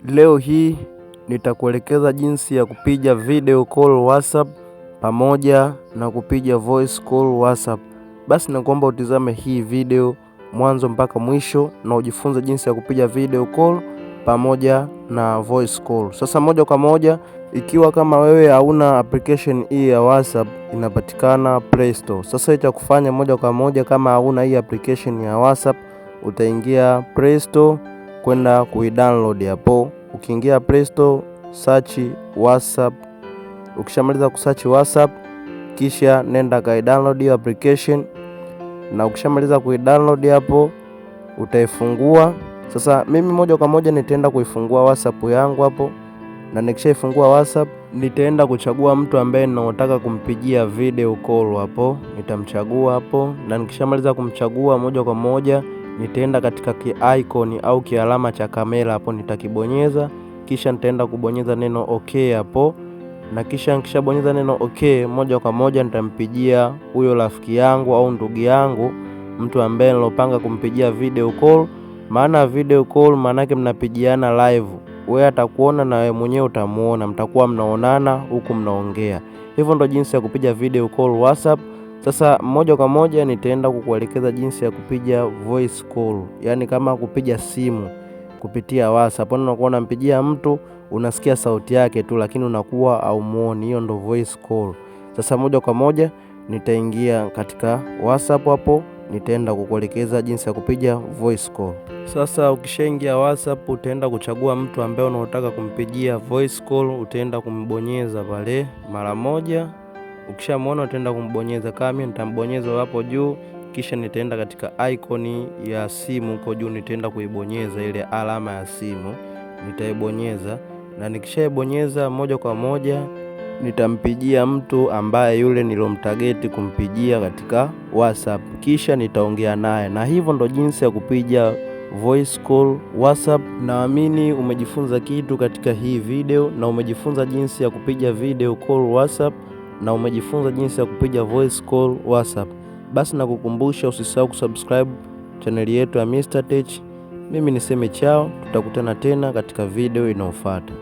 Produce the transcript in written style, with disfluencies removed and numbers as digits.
Leo hii nitakuelekeza jinsi ya kupiga video call WhatsApp pamoja na kupiga voice call WhatsApp. Basi nakuomba utizame hii video mwanzo mpaka mwisho na ujifunze jinsi ya kupiga video call pamoja na voice call. Sasa moja kwa moja, ikiwa kama wewe hauna application hii ya WhatsApp, inapatikana Play Store. Sasa itakufanya moja kwa moja, kama hauna hii application ya WhatsApp, utaingia Play Store kwenda kuidownload hapo. Ukiingia Play Store, search WhatsApp. Ukishamaliza kusearch WhatsApp, kisha nenda kuidownload hiyo application, na ukishamaliza kuidownload hapo utaifungua. Sasa mimi moja kwa moja nitaenda kuifungua WhatsApp yangu hapo, na nikishaifungua WhatsApp nitaenda kuchagua mtu ambaye ninataka kumpigia video call hapo, nitamchagua hapo, na nikishamaliza kumchagua moja kwa moja nitaenda katika icon au kialama cha kamera hapo, nitakibonyeza, kisha nitaenda kubonyeza neno okay hapo, na kisha nikishabonyeza neno okay, moja kwa moja nitampigia huyo rafiki yangu au ndugu yangu, mtu ambaye nilopanga kumpigia video call. Maana video call maana yake mnapigiana live, wewe atakuona na wewe mwenyewe utamuona, mtakuwa mnaonana huku mnaongea. Hivyo ndo jinsi ya kupiga video call WhatsApp. Sasa moja kwa moja nitaenda kukuelekeza jinsi ya kupiga voice call, yani kama kupiga simu kupitia WhatsApp. Unakuwa unampigia mtu, unasikia sauti yake tu lakini unakuwa haumuoni, hiyo ndo voice call. Sasa moja kwa moja nitaingia katika WhatsApp hapo, nitaenda kukuelekeza jinsi ya kupiga voice call. Sasa ukishaingia WhatsApp, utaenda kuchagua mtu ambaye unataka kumpigia voice call, utaenda kumbonyeza pale mara moja. Ukishamuona utaenda kumbonyeza, kama mimi nitambonyeza hapo juu, kisha nitaenda katika icon ya simu huko juu, nitaenda kuibonyeza ile alama ya simu, nitaibonyeza, na nikishaibonyeza moja kwa moja nitampigia mtu ambaye yule nilomtarget kumpigia katika WhatsApp, kisha nitaongea naye. Na hivyo ndo jinsi ya kupiga voice call WhatsApp. Naamini umejifunza kitu katika hii video, na umejifunza jinsi ya kupiga video call WhatsApp, na umejifunza jinsi ya kupiga voice call WhatsApp. Basi nakukumbusha usisahau kusubscribe channel yetu ya Mr. Tech. Mimi niseme chao, tutakutana tena katika video inayofuata.